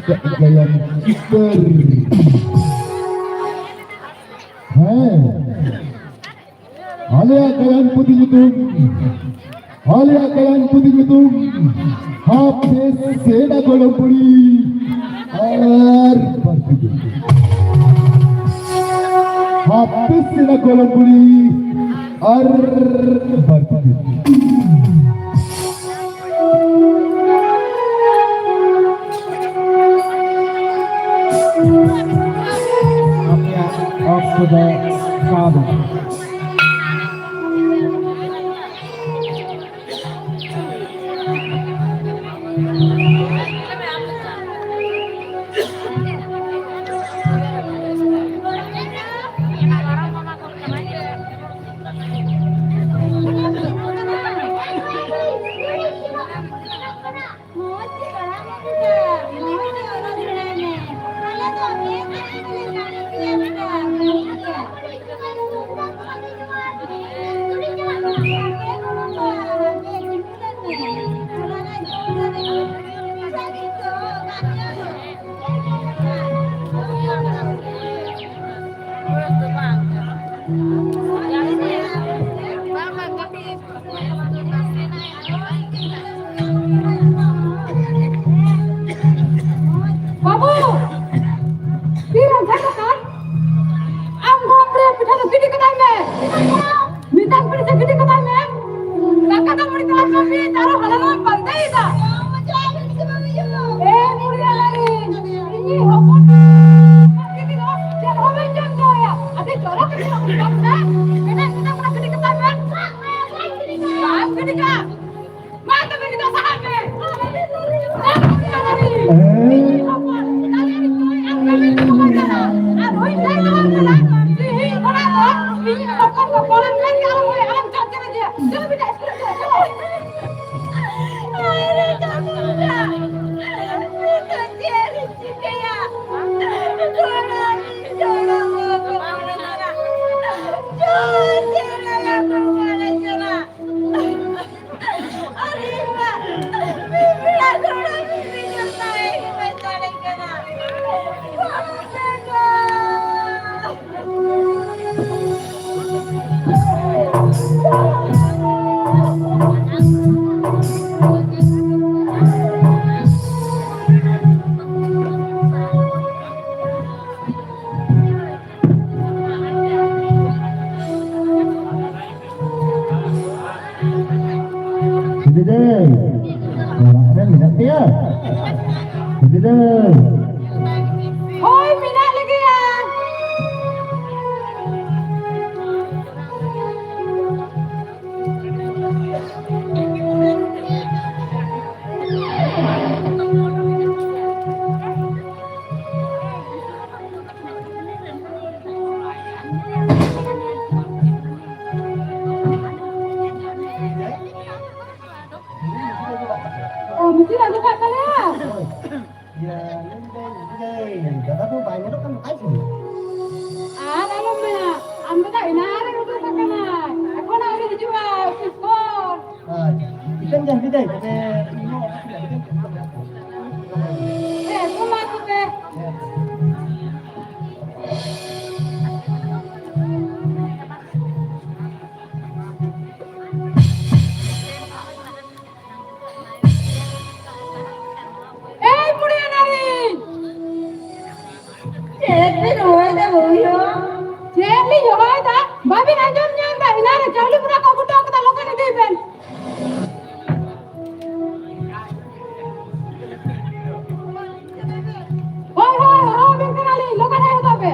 yang kiper. Alia kalian putih jutung, alia kalian putih jutung, habis seda golong puri, habis seda golong puri, of the father. Hoy, minat lagi ya. Oh, mesti dah buka kali ya. Ya, ini kata tuh banyak kan aja. Namun punya, ambil tak inari itu sakana. Aku nak ada dijual, fiskor. Ikan jangan beda, Aku masuk deh. Mulia nari. Jadi roy dah boyo. Jadi roy dah. Babi najam nyanda. Inara jauh pura kau butuh kita lokal ni ben. Hoi hoi hoi ben kenali lokal ni hoda be.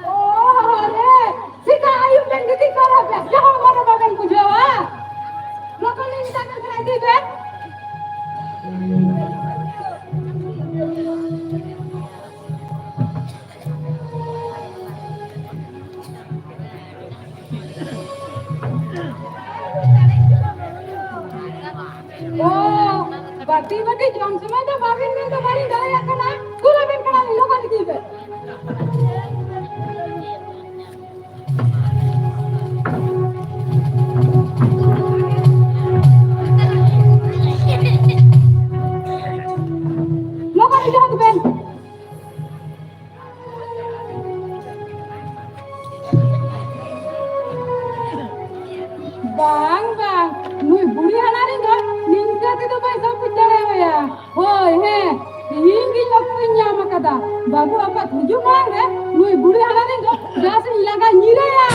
Oh le. Sika ayub ben giti karab ya. Jangan mana bagan kujawa. Lokal ni kita kan kena di ben. Oh, bati jom semua dah babin ben tu bari daya kena. Kula ben kena lokal di ben. Bang, bang, nui buri hanari ga ninka tido bai sampu jare ya. Hoi he, hingi lokunya makada. Babu apa tuju mang he, nui buri hanari ga gas laga nyire ya.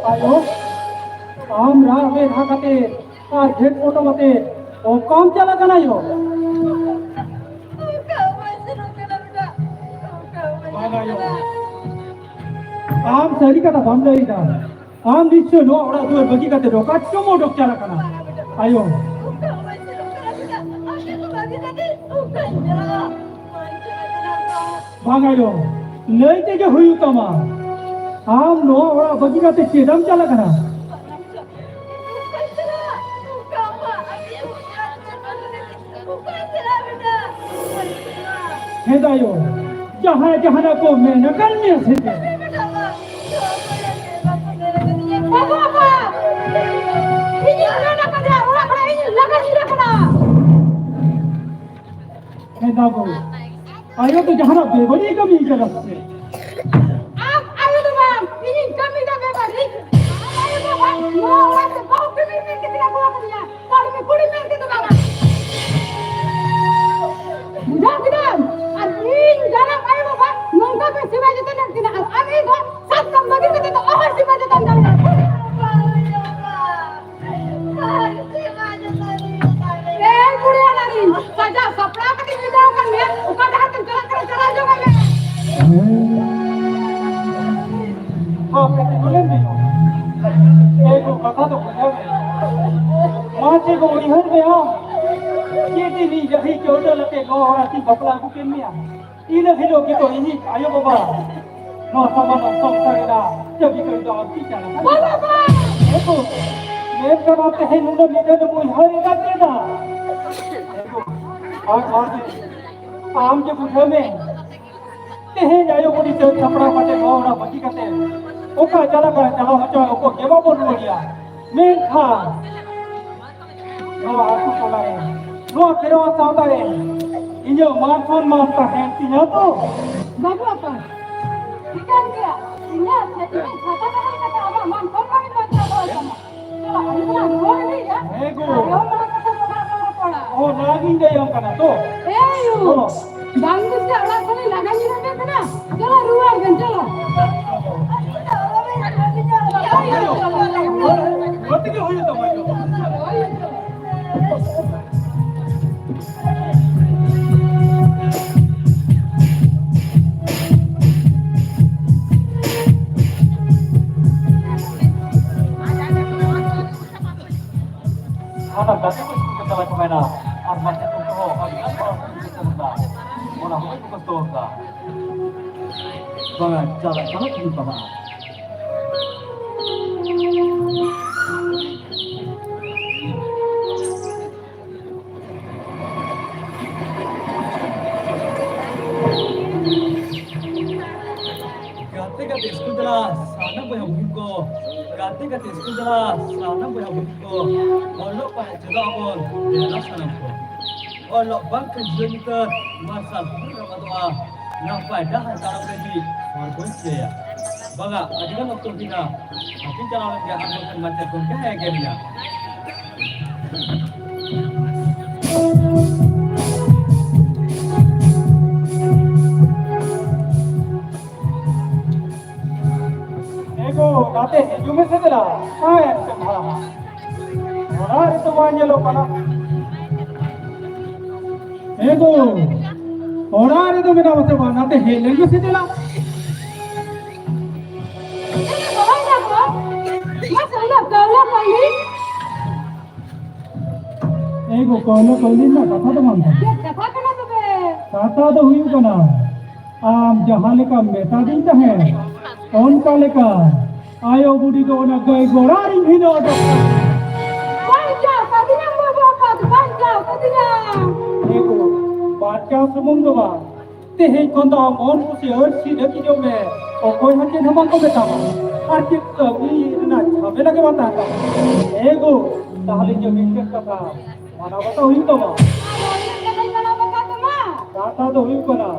आयो काम राह में धाकते और घेट photo मते ओ काम चला कना यो आम सरी कता बम लई दा आम दिसो नो ओड़ा दो बगी कते रो कच्चो मो डोक चला कना आयो बांगायो लई ते जो हुई कमा आम नो ओड़ा बगी कते चेदम चला कना हेदायो जहाँ जहाँ को मैं नकल में से Babu apa? Ini mana kada? Orang kada ini laga sila kada. हेदागो आयो तो जहाँ बेबड़ी कमी कर रखते Ayo tu bang, ini kami dah bebas. Ayo tu bang, mau orang tu kau kami kita tidak buat dia. Kalau kami kuli mereka tu bang. Mudah kita. Amin dalam ayo bang, nongka pe siwa jatuh nanti nak. Amin bang, sat kembali kita tu orang siwa jatuh nanti. Eh, kuliah lagi. Saja sapra kati kita akan lihat. Ukat dah terjalan juga ni. हाँ कहते बोले नहीं हो एक कथा तो बोले माचे को इहर में हाँ ये दिन यही चोटा लगे गो आती बपला को केमिया इन हिलो की तो इन्हीं आयो बाबा नो सामान संसार का जब भी कोई दौड़ की चला Babu. देखो मैं कराते हैं नूने निकल तो मुझे हर एक आते ना और आम के बुझे में तेहे जायो बड़ी से कपड़ा पटे गोरा बची करते ओका चला हचो ओको केवा बोल लिया मैं खा नो आसु कोलाए नो केरो साउदाए इन्यो मानफोन मास्ता है तिया तो Babu apa? Ikan dia. Ini jadi kata kata apa? Man, kau kami baca apa sama? kana to. Ayo, bagus ya orang kali lagani lagi kena. Kalau ruang kan calo. Berarti hoy to mai. Anak dati ko sa kala ko na. Ang mata ko ko ang apa ko. Wala ko to ka. Bang, jalan di bawah. Gati school jelas, sana banyak buku. Gati school jelas, sana banyak buku. Kalau banyak juga pun, jelas sana pun. Kalau bang kerja kita, masa pun apa doa, nampak dah antara lagi, orang ya. Baga, ada kan waktu kita, tapi cara dia akan macam pun kayak gini. Ego, dati, yung message na, kaya ito mahama. Wala ito mga lo pala. Ego, wala ito minamasa ba, dati, helang message na. Ego, kalau na, kata to manta. Kata to huyu kana. जहाँ लेका मेता दिन चाहे कौन का लेका आयो बुढ़ी तो ना गए गोरारी भी ना तो Banja, kadinya mau apa? Banja, kadinya. देखो बादशाह समुंग बा ते हे कोंदा मोन कुछ और सी देखी जो मैं और कोई हटे नमक को बेटा आर्थिक कभी ना छापे लगे बता था एगो ताले जो मिलके कथा माना बता हुई तो बा दाता तो हुई को ना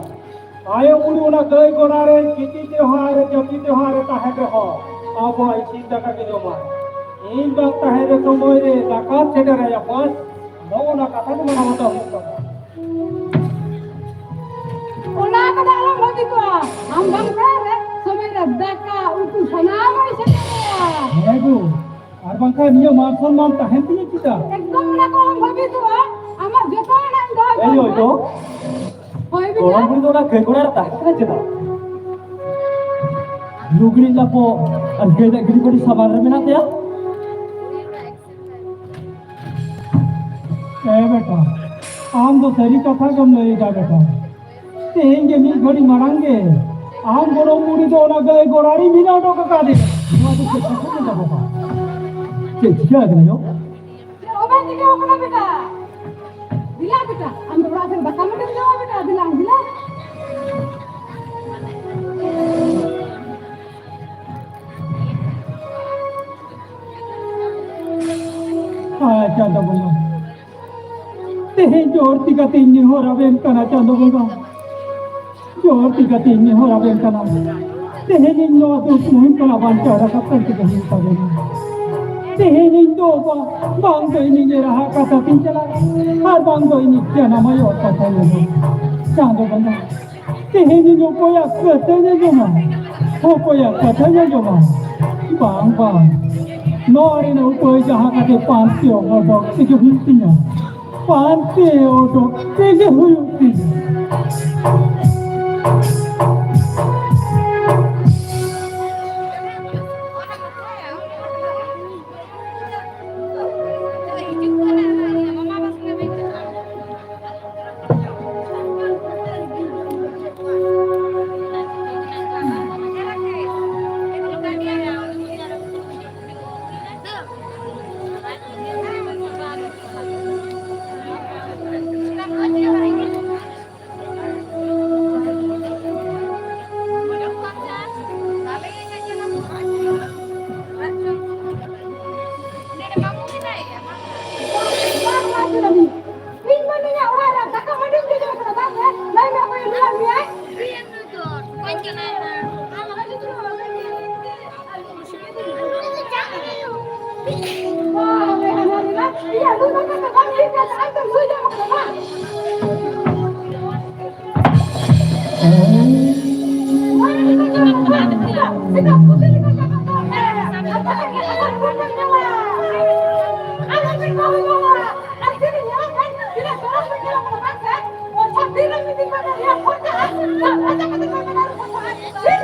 आयो बुढ़ी ना गए गोरारे किती त्योहार जबी त्योहार ताहे के हो अब ऐसी जगह के जो मा इन बात ताहे रे तो मोरे जाकात से डरे या पास नो ना कथा तो माना बता हुई तो Una kada alam lagi tu. Ambang kare, semua daka untuk sana macam ni. एगो और बंका नियो मारसन मान ताहे ती किता Ekdom na ko ang bagi tu. Ama jeta na dah. ए यो तो Hoy orang biar. buढ़ी तो ना गए गोरारे ताहे के जता लुगड़ी लापो अनगेदा गिरी बड़ी सामान रे मिना त्या ए बेटा आम तो सही कथा गम लेगा बेटा तेंगे मिल घड़ी मरांगे आम गोरो मुड़ी तो ना गए गोरारी मिना तो का दे वो तो कुछ नहीं लगो का क्या कर यो Obat ni kau kena beta. Dila beta. Ambil berasal bakal macam ni beta. Dila, dila. हाँ चांदा बोला तेहे जोर तिका तीन हो रहा बेम कना चांदा बोला जोर तिका तीन हो रहा बेम कना तेहे निन्नो तो तुम कना बांचा रहा सब करके कहीं करे तेहे निन्नो बांग तो इन्हीं ये रहा कथा तीन चला हर बांग तो इन्हीं क्या नाम है और कथा ये चांदा बोला तेहे निन्नो कोई अक्कते नहीं जो मां वो कोई अक्कते नहीं जो मां बांग बांग Nori na ukoy jaha kate panti odok tige huntinya panti odok tige huntinya Iya, lu makan kami kan antar lu jangan kemana. Mana kita jangan kemana tidak? Kita putih kita jangan kemana. Apa lagi kita putih nyawa? Anak kita nyawa. Akhirnya nyawa kan tidak terus menjalan ke depan. Oh, sambil meeting mana dia kota. Ada kata kata harus apa? Sih,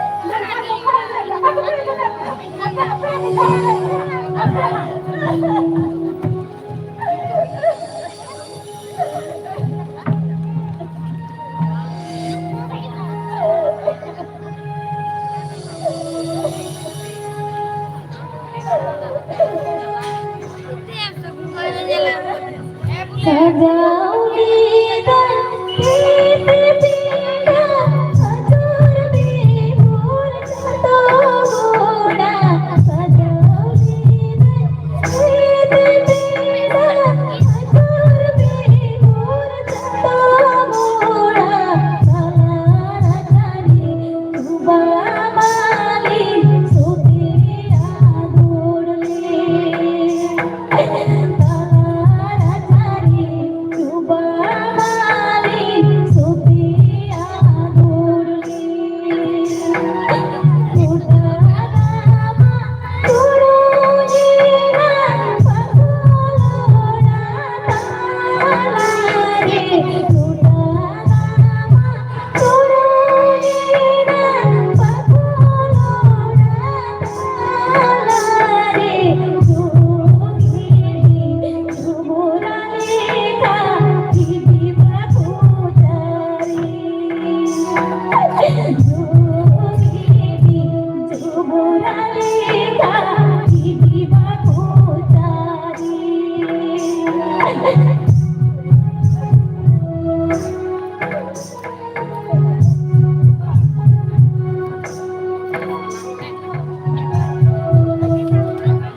aku beri kita. Sejauh kita pindah hancur bibur satu muda. Sejauh kita pindah hancur bibur satu muda. Salah cari coba balik supaya durli.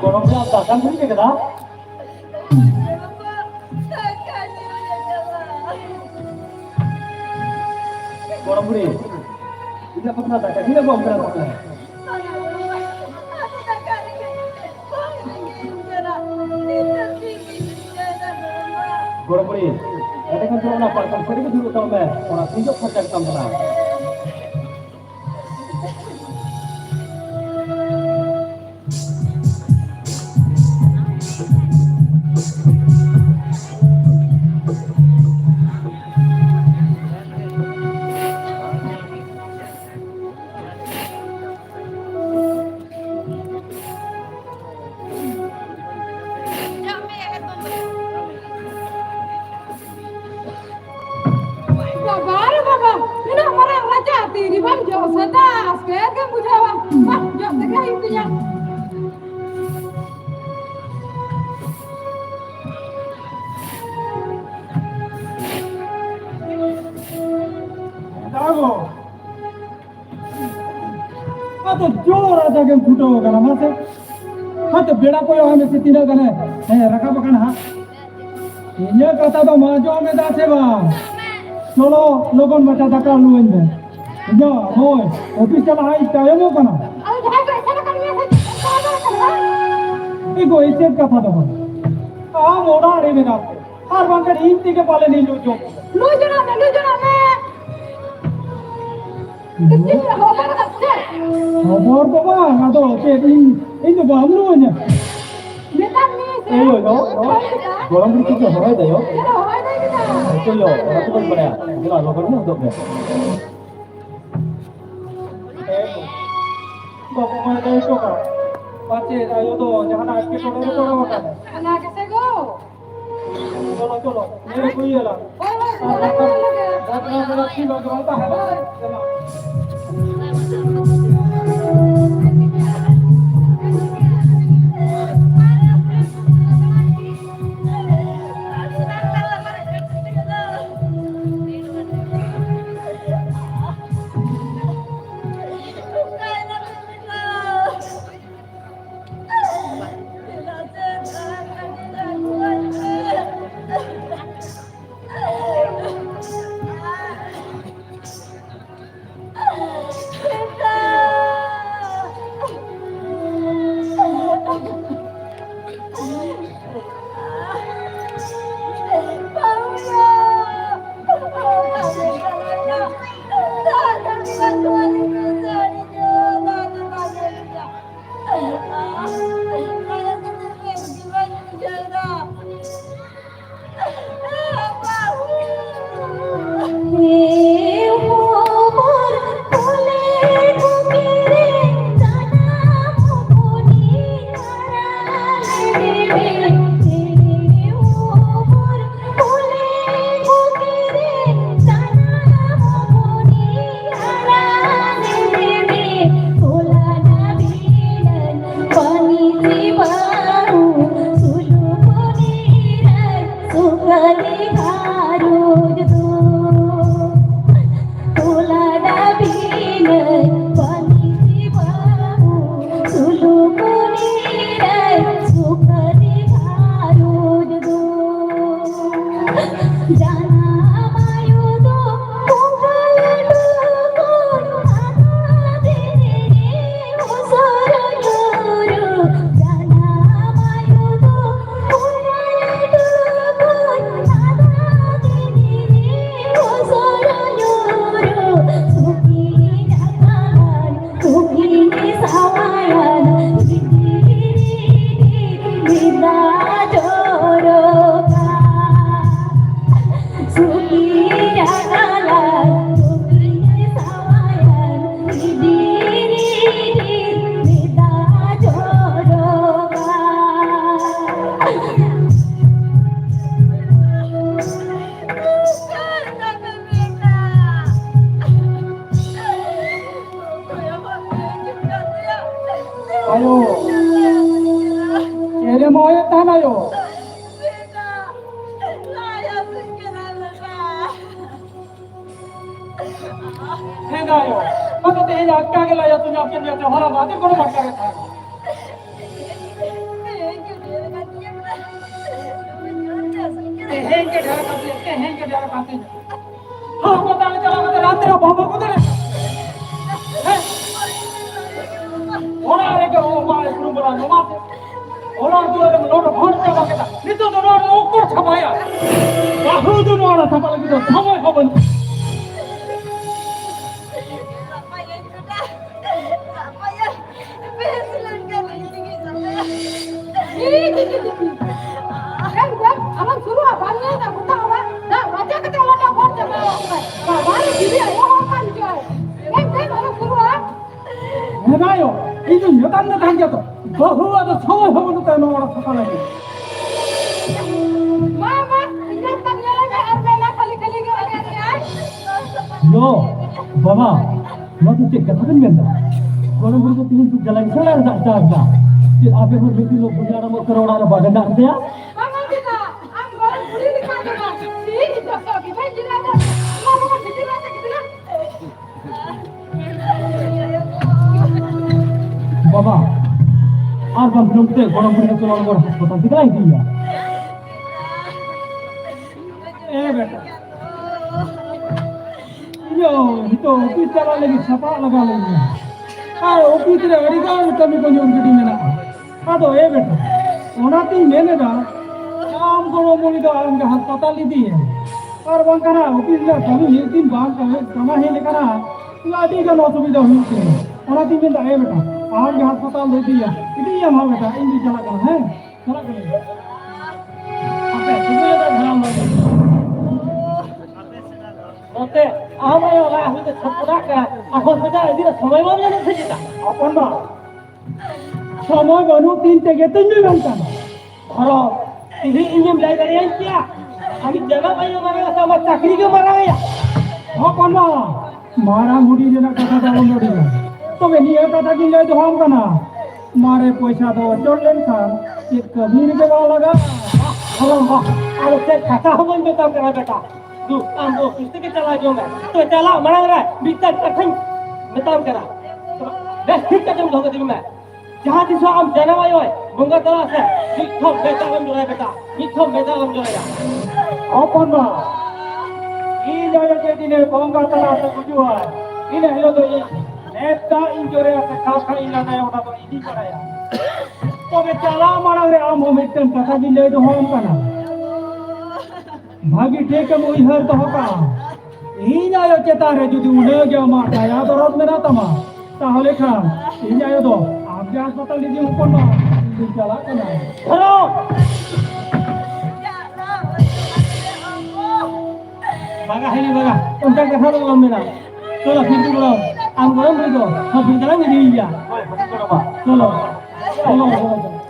Korong berapa? Kan beri ke kita? Korong beri. Tidak pernah tak. Tidak mau berapa. Korong beri. Ada kan korong apa? Kan sering dulu tahu ber. Orang tunjuk kerja kita pernah. Baru baba, ini orang raja tiri bang jauh sedas, kayak kan bujawa, ah jauh tegak intinya. Dago. Atau jor ada yang buto kana mase. Atau beda ko yo hame sitina kana. Raka bakana ha. Ini kata to majo ame dase bang. Cholo logon mata dakar luin be. Ja, hoy. Office chala hai tayo mo kana. Ayo dah ke sana kan ya, Ego iset kata to. Moda re bena. Har bangkar inti ke pale ni lo jo. lu jangan me. Kecil lah, hobar kecil. Khobor ko bang, ado pe in to bam lu nya. Betul nih. Ayo yo. Gorong beri ke hoy da yo. Kita hoy deh kita. Itu yo, aku kan pada. Gila lo kan untuk ya. Bapak mana dah itu kan? Pace ayo to, jangan nak kita orang orang makan. Anak kesego. Cholo cholo, mere ko ye la. Datang sih lo jual Ere mau ya tanah yo. Hena yo. Maka teh ya kagak lah ya tuh nyakin dia hara mati kono bakar ta. Tehen ke dara pati. हाँ पता नहीं चला मुझे रात तेरा बाबा को तेरे होना है कि वो मारे शुरू बना नमाज़ होना तो है लोग बहुत चला के था नहीं तो लोग ऊपर छपाया बाहर तो लोग छपा लगी तो समय खबर Kan abang suruh abangnya tak tahu apa. Dah baca kata orang dah buat apa. Baru diri ayah orang jual. Kan abang suruh ah. है ना यो ये जो यतान ना थांग जातो बहु आता समय खबर तो तेरे वाला छपा लगी Mama, ini tak nyala ke arbela kali-kali ke orang ni ay. yo बाबा मैं तो चेक करता नहीं करता kalau berikut ini tuh jalan salah tak jaga si apa pun begitu lo punya nama koronan apa ganda dia Mama kita, am baru buli di mana? Si jatuh kita jiran. Mama kan jiran kita kan. बाबा और बात लोग थे बड़ा बड़ा चला और अस्पताल दिखाई दिया ए बेटा यो तो ऑफिस चला लगी छपा लगा लगी हाँ ऑफिस रे अड़ी का कमी को जोड़ दी मैंने हाँ तो ए बेटा ओनाती मैंने ना काम करो बोली तो आम का अस्पताल ली दी है और बंका ना ऑफिस में कभी एक दिन बाहर कमा है लेकर ना लादी का नो सुविधा हुई थी ओनाती मैंने ए बेटा आज यहाँ अस्पताल दे दिया इतनी हम हाँ बेटा इन भी चला कर हैं चला कर अबे तुम्हें तो ध्यान दो ओके आम आयो ला हम तो छपरा का अपन बेटा इधर समय में नहीं थे जीता अपन बा समय बनू 3 থেকে 3 घंटा धरो इधर इंजन लाई करे क्या अभी जगह भाई मारेगा सब चाकरी के मारेगा अपन बा मारा मुड़ी देना कथा दाव मुड़ी तबे निये कथा की लय तो हम कना मारे पैसा दो चोरलेन खान एक कबीर के गाँव लगा हेलो वाह अरे से कथा हम बेटा करा बेटा तू हम दो किस्ते के चला जो मैं तो चला मरा रहा है बीता कठिन बेटा करा बस ठीक कदम धोके दी मैं जहां दिसो हम जनवाय होय बंगा तला से निथो बेटा हम जो है बेटा निथो बेटा हम जो है अपन बा ई जायो के दिने बंगा तला से बुझो है इने हेलो तो ये नेता इंजोरे से खाखा इला ना ओटा तो इदी कराया तो बे चला मारा रे आम हम एकदम कथा भी ले तो हम कना भागी ठीक है मोई हर तो होका ई जायो चेता रे जुदी उले गया मारता या तो रात में ना तमा ताहले खान ई जायो तो आप के अस्पताल लीजिए ऊपर ना चला कना hello baga heli baga untuk kata lo amena चलो फिर तो बोलो हम बोलो मेरे को हम फिर करेंगे नहीं क्या चलो चलो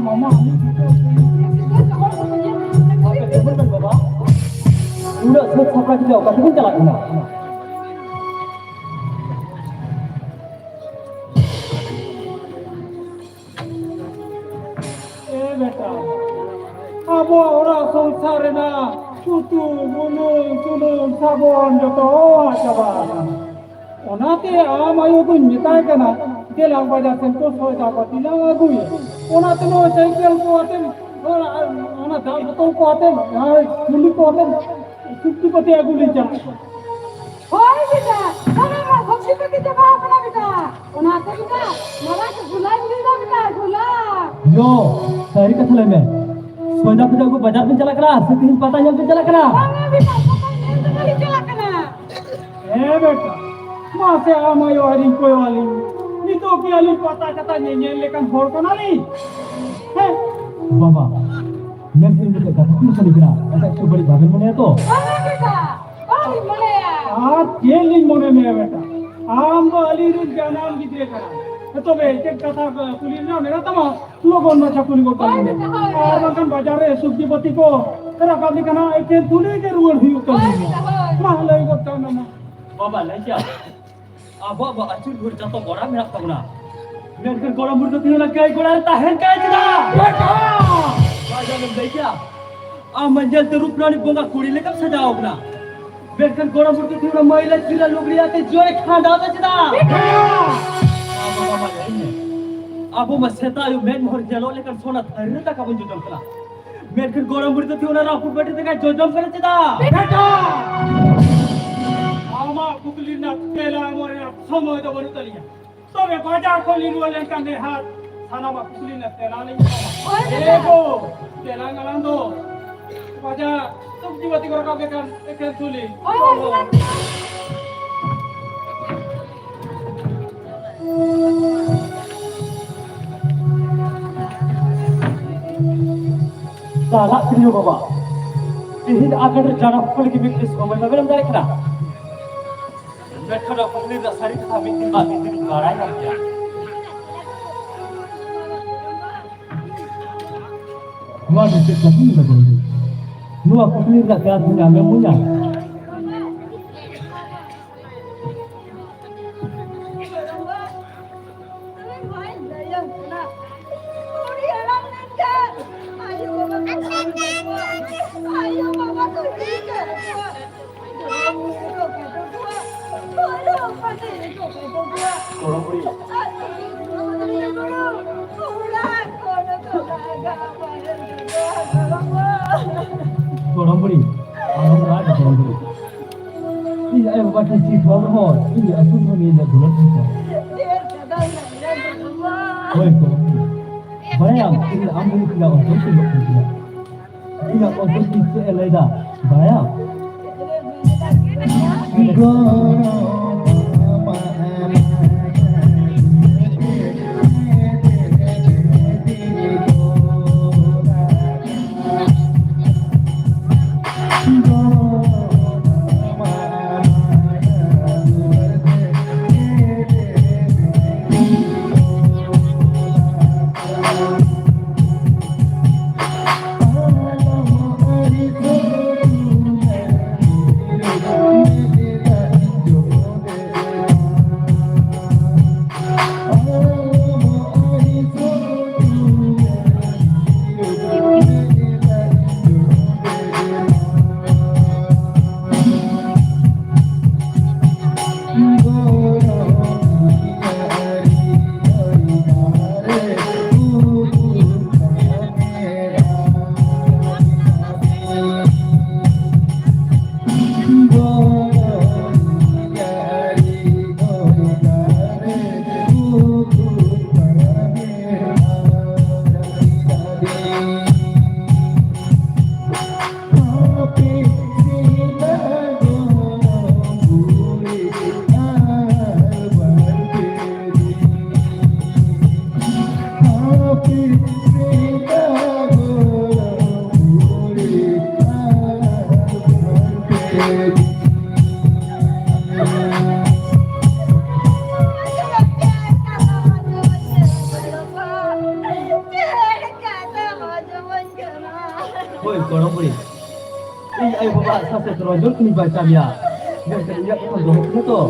mama ini apa bener kan bapak udah siap kita oka pun jalan kena beta abo orang संसार na sutu gunung sunung sabon joto coba onate amayo ko mitai kana gelang bajar sento soy da patina agui onate no cycle ko atem ona dal botol ko atem guli ko atem sukti pati aguli ja होय बेटा अरे मैं भक्ति पे के जवाब अपना बेटा उनाते बेटा मला के गुलाब मिल दा बेटा गुलाब yo sari kathle mein soda puja ko baजार में चला करा सिद्धि पता जल पे चला करा हमें भी पापा ने तो नहीं चला करना बेटा मां से amayo hari koy wali itu ki ali pata kata nyenyen lekan hor ko nali baba yang ini kita kata kali kira ada itu bari bagan mane to अरे बेटा बारी मले यार ये लिंग मने में बेटा आम तो अली रुक जानम गिदरे करा तो बे एक कथा पुलिस ना मेरा तमा लोगों ने छकुली को कर और बगन बाजार रे सुब्जीपति को तेरा काली कना एक तुली के रुवर ही कर मालई को ता ना बाबा लइया अब अचुर गुर जतो बड़ा मेरा तबना मेर के गोरा मुर्द तीन लग गई गोरा ताहर का जदा बेटा बाजार में देखिया आ मंजिल ते रूपरानी बोंगा कुड़ी लेकर सजाओ अपना बेकर गोरा मुर्द तीन महिला चिरा लुगड़ी आते जोए खांडा बचदा अब वो मसेता यो मेन मोहर जलो लेकर सोना थरने तक अपन जोजम करा मेरे कर गोरा मुर्द थी उना रापुर बैठे तक जोजम करे चदा बेटा आमा कुकली ना केला मोरे समय तो बनु तलिया तो वे बाजार को लिनु ले कंदे हाथ थाना मा कुकली ना तेला नहीं एगो तेला गलांदो बाजार तुम जीवती को का बेकर एक तुली salah kriyo baba ini akan rencana kuli kibis komen babel dari kena mereka dah kuli dah sari kita bikin barai aja gua bisa kuli dah kuli lu aku kuli dah kerja punya memunya Koramburi, orang ada koramburi. Ini ayah bapak kecil dua orang, ini aku kami ada bulan kita. Oi koramburi, bayang ini ambil kita untuk kita kita. Ini untuk kita elada, bayang. Woi, gorong buri. Ini ayo bapak sampai terojol kini baca dia. Biar kerja kau dorong itu.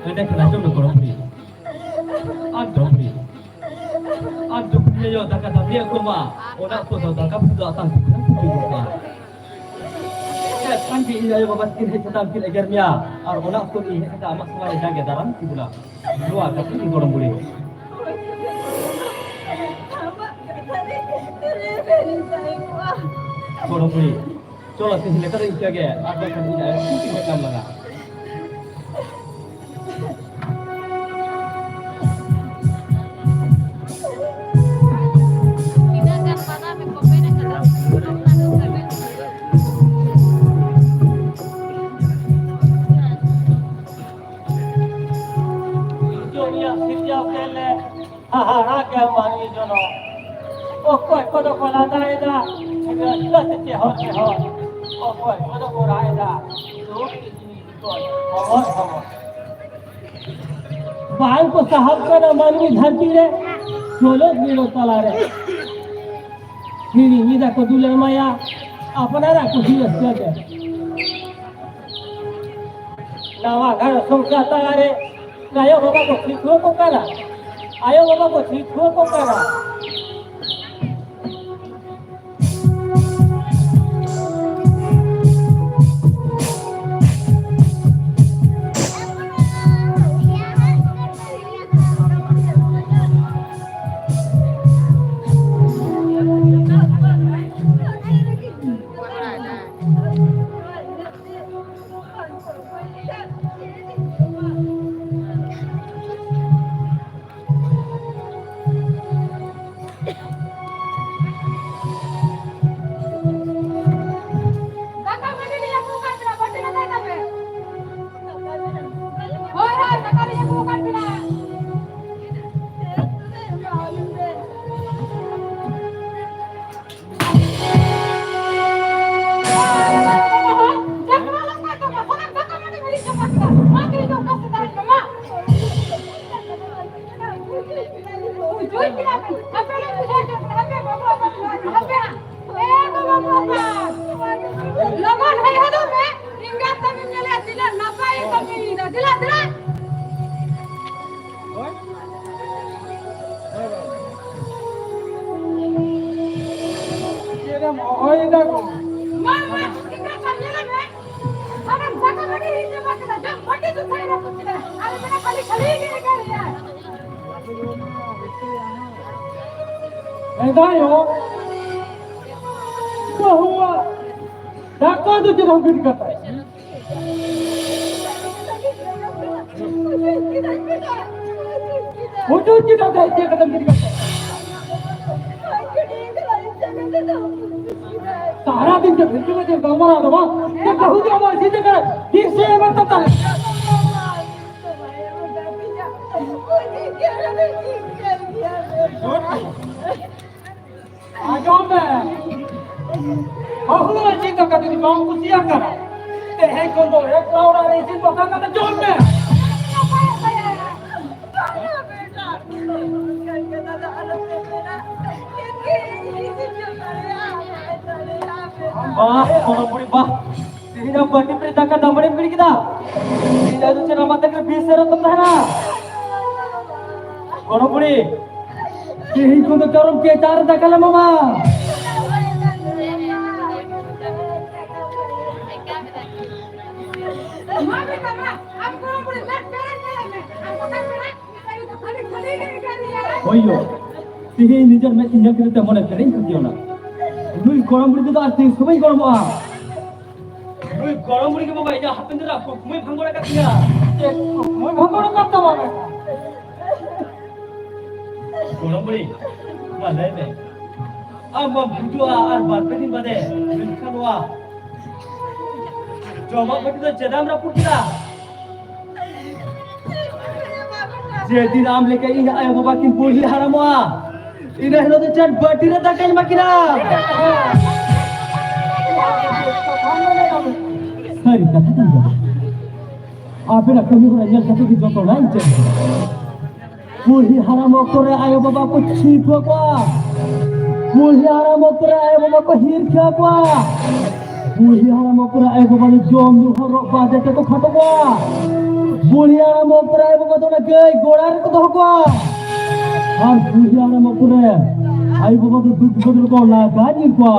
Ada kenapa nak gorong buri? Ada buri. Ada punya yo tak kata dia kuma. Orang tu tak kata sudah tak kata. Kan di ini ayo bapak kini kita ambil ajarnya. Orang tu ini kita amat semua jaga dalam kibula. Dua tapi ini gorong buri. Gorong buri. Coba sih lepas itu aja. Apa kan ini ayo kita kam laga. Hahaha, mani jono. Okoi, kodo kola daida. Sudah sehot sehot. Okoi, kodo kola daida. Itu ini itu. Oh. बाल को साहब का ना मानवी धरती रे सोलत गिरो तला रे हिनी दा को दुलर माया अपना रा को ही असल्या दे नावा घर संख्या तला रे आयो बाबा को सीखो को करा आयो बाबा को सीखो को करा Dayo, bahwa dakar tu jangan beri kata. Mudah tidak ada dia kata beri kata. Taara din jab hitu में जब गाँव आ रहा तो कहूँ जो हमारे सीधे कर ठीक से मत तब आजो मैं बहु अच्छी तो कभी गाँव को सिया करा ते है कौन तो एक लाउड आ रही थी तो क्या करते जोन में Bah, orang buri bah. Ini dah berarti perintahkan nama dia beri kita. Ini dah tu cara mata kita bisa rata tanah. Orang buri. Ini kau tu karam ke cara dah kalah mama. Oh yo, ini nijar macam ni kita mana kering kerja na. Lui গরম বড়ি তো আসছে সবাই গরম আ lui গরম বড়ি কে বাবা এটা হাতে ধরে রাখো মই ভাঙ্গড়া কাটিয়া মই ভাঙ্গড়া কাটতে হবে গরম বড়ি মালাই মে আমা বুজুয়া আর বারপে দিন বাদে খানোয়া জমা বড়ি তো জেদামরা পুটিরা যেদিন আম লেকে ই আয় বাবা কি বড়ি হারামা ini halo tu chan bertira takkan makina. Apabila kami beranyal satu di joto lancar. Mulhi haram okore ayo baba ko chipo kwa. Mulhi haram okore ayo baba ko hirkha kwa. Mulhi haram okore ayo baba ni jom du horok bade te ko khato kwa. Mulhi haram okore ayo baba to na gay gorar ko to kwa. Har mulhi haram okore ayo baba to duk bodol ko la gani kwa.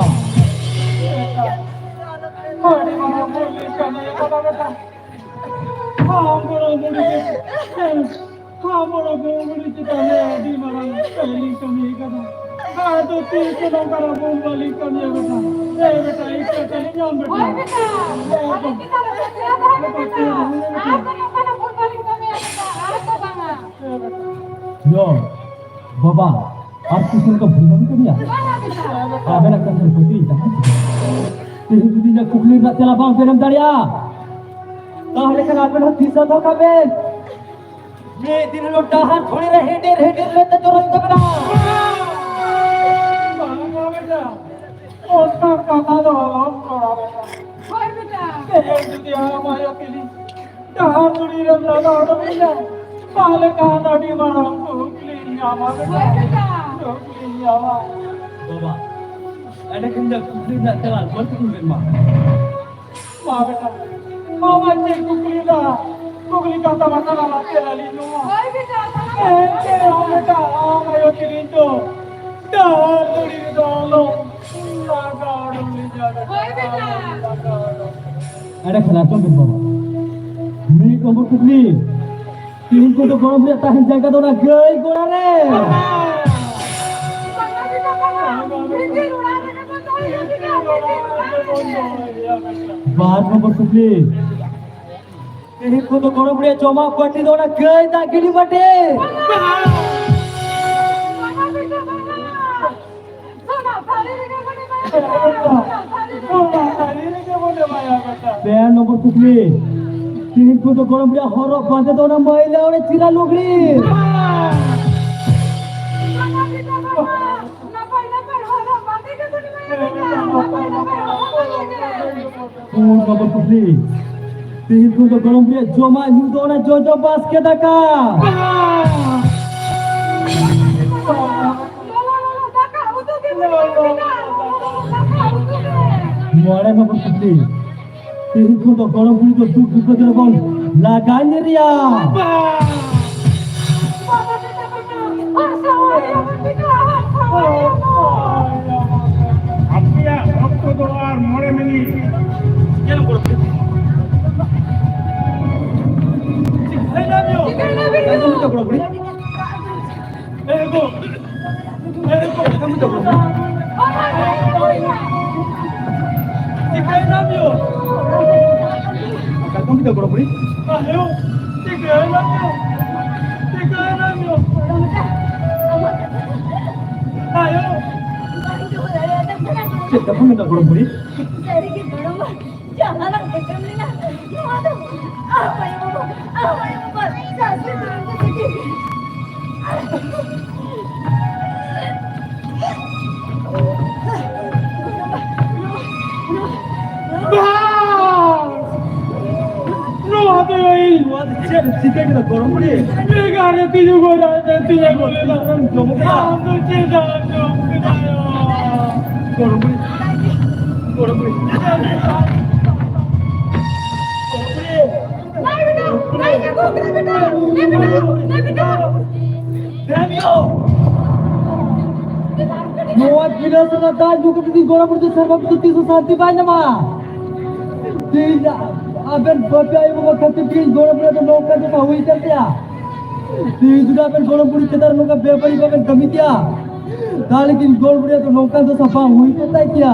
Hari mana boleh kami kata kata. Hamoro gori kita ne di marang kali kami kata. Ado ti sedang kara bombali kami kata. Beta ikut kali nyam beta. Oi beta, ada kita ada beta. Apa mana bombali kami beta? Ada banga. Yo, baba, arti suka bombali kami ya. Banga beta. Apa nak kasih putih tak? Jadi dia kuklir nak telah bang film daria. তাহলে কেন আপনার দিশা তো খাবেন যে দিন লোক ডাহান ধরে রে হেডের লেতে জড়াই দেবে না বাবা বেটা ওটা কথা দাও করাবে না Oi beta. এই যদি আমায় অকেলি ডাহান ধরে রে দাদা হবে না তাহলে কানাডি মারা কুকলি আমাকে Oi beta. কুকলি আমা বাবা এটা কিন্তু কুকলি না তেলা বলতে দিবেন মা বেটা Mama cek kukli kata mata lama terali semua. Oi beta. Beta, ayo kirinto. Dah tuli dolo. Naga dulu jaga. Oi beta. Ada kenapa bapa? Ni kamu kukli. Kirin ko to gorom lihat tahan jaga to na gay gorare. Banga beta banga. Biji urane na beta. Bar kamu kukli. Ini kudu gorom lihat cuma pati to na gay tak gini bate. Banga beta banga. Sana thali rega bani maya. Bear nomor kukli. Kini kudu gorom lihat horok bate to na mahila ore cira lugri. Banga beta banga. Napai hara bani ke bani maya. Pur nomor kukli. Kini kudu gorom lihat joma nyudo na jojo basket daka. Lolo daka utu ke bani beta. Daka utu ke. Muara nomor kukli. Kini kudu gorom lihat duk duk bon laganya ria. Banga beta banga. Asawaya beta. Asawaya. Apia Oktober more mini ಏನು ಕೊಡ್ತೀವಿ Tikana beta. Kamu tak gorom lihat. Kamu tak gorom lihat. Kamu tak gorom lihat. Cek kamu tak gorom lihat. Jangan angkat Lina. Aduh, apa yang mau? Sakit terus. Cek kita gorom lihat. ಬೇಗಾರೆ ತಿರುಗೋಡ ತಿರುಗೋಲ್ಲ Gorom ಅದು ಚಿದಾಯೋ lihat. Gorom lihat. Naik beta. Naik aku kena beta. Naik beta. Muat bila sengaja juga di gorom itu serba putih susah banyak mah. Tidak, aben bapak ibu bapak kati gorom itu nongka itu tahu itu ya. Tidak aben gorom puri kita nongka bapak ibu aben kami dia. Kali ini gorom itu nongka itu siapa itu tak ya.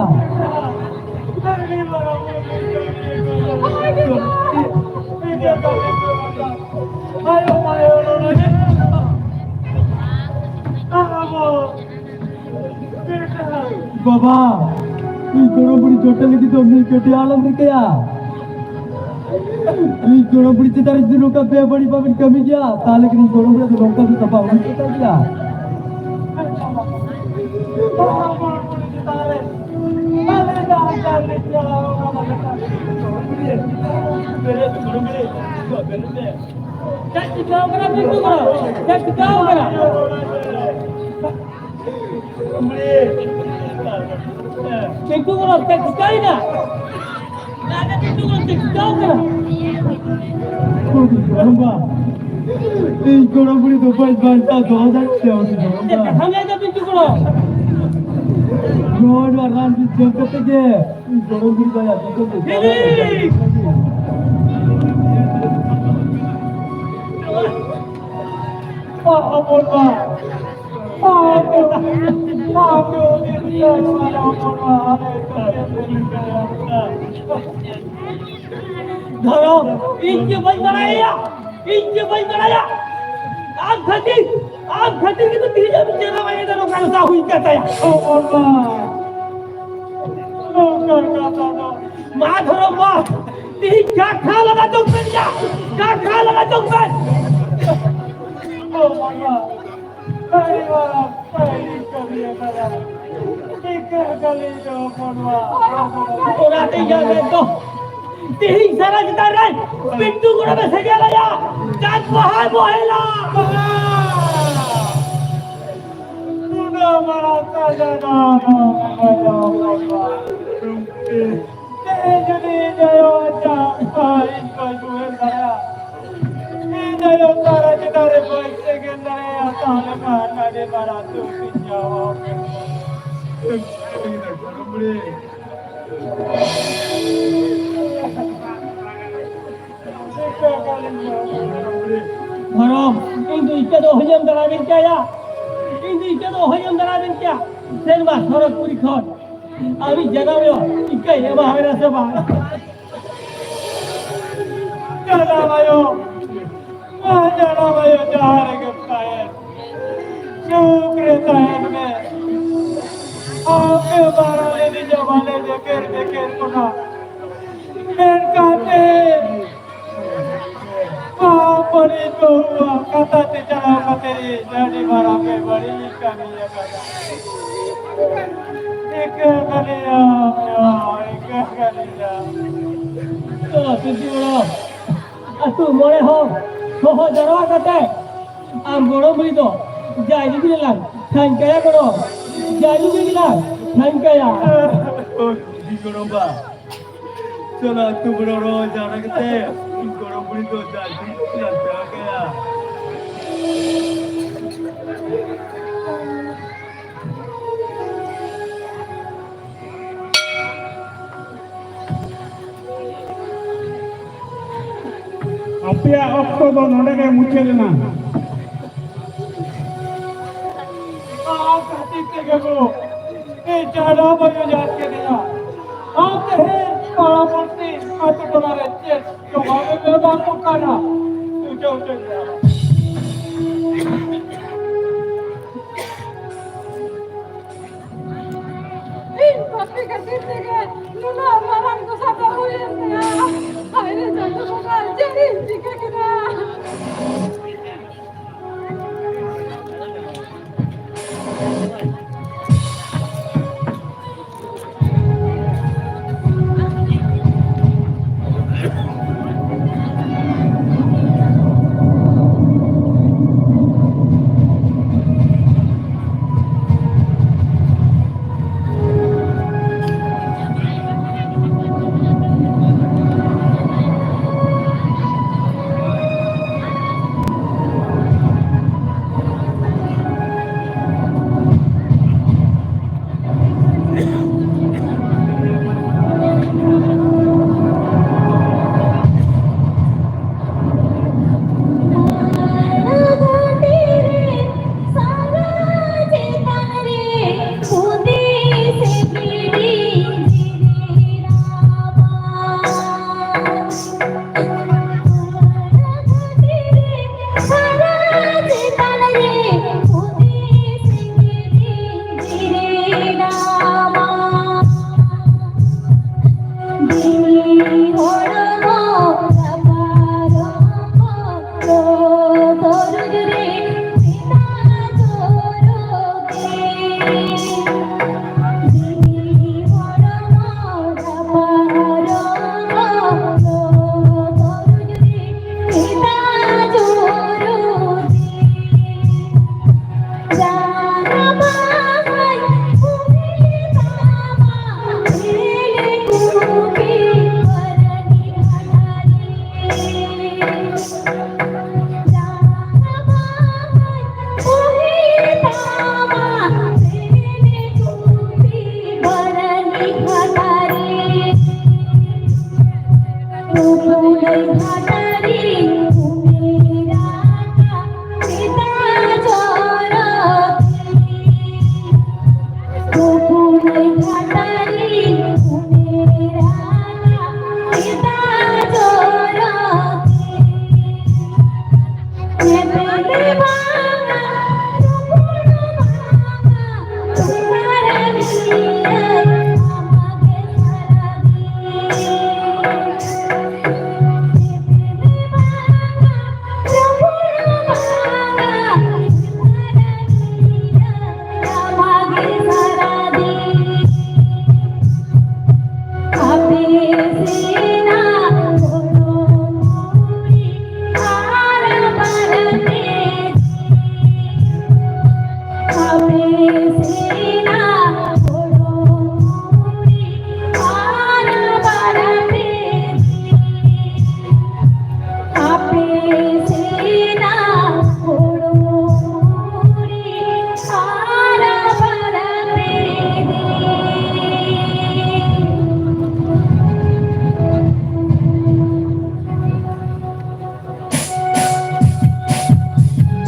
Baba, ini gorom puri jodoh lagi tu ni kerja alam ni kaya. Ini gorom puri kita hari ini nongka bapak ibu aben kami dia. Kali ini gorom itu nongka itu siapa itu tak ya. Ada Jadi kau kena pintu kau. Jadi kau kena. Pintu kau tak sekali dah. Ada pintu kau tak kau kena. এই গরমপুরি তো পাঁচ ঘন্টা 2000 Kami ada pintu kau. Road আর run বিদ্যুৎ থেকে গরমপুরি যায় Ini. আপন মা धरो इनके बंद बनाया इनके बंद बनाया आग खटी की तो तीजा भी चला मैं इधर करता हुई कहता है माँ धरो माँ तीन क्या खा लगा तुम पे क्या खा लगा तुम पे तीन सारा kita rai pintu guna bisa gala ya dan bahai bohela Sudah merasa jadi jayo aja jual saya jayo cara kita repois secondary atau mana de baratu pinjau धरो इंदु इच्छा तो हजम दराबिन क्या या इंदु इच्छा तो हजम दराबिन क्या सेलवा थोड़ा पूरी खान अभी जगह में इक्का ये बाहर से बाहर Jangan mayo jahar ke saya. Syukri saya में आपके बारे में जवाने देकर सुना मैं कहते आप बड़ी तो हुआ कथा ते चला तेरी जानी मारा पे बड़ी कमी है कथा एक गलिया तो तुझे तू मोरे हो जरा कहते आम गोड़ो मुझे तो जायजी भी लग थैंक करो जायजी भी लग thank di Goromba. Sono tu bro jana kete Goromburi to jadi lanta gaya. Apia Oktober node ke muche na. आप कहते थे कि वो ये जाना बनो जात के दिया आप कहे काला पड़ती आप तो तुम्हारे चेस जो हमें मेरे बाप को करना तू जो चल गया Papi kasih ke Nuna malam ko sa tahuyan niya. Ay, nandiyan ko ka. Jadi, jika kita.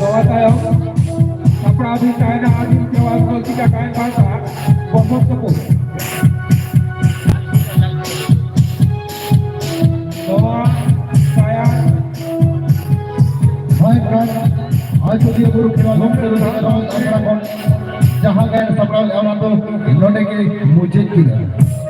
Bawa tayo. Kapra abis tayo na ating jawab ko sila kain bangsa. Bosok tepuk. Bawa saya. Baik kan, आज जो गुरु केवल हम लोग अपना कौन जहाँ गए सब लोग हम तो इन्होंने के मुझे किया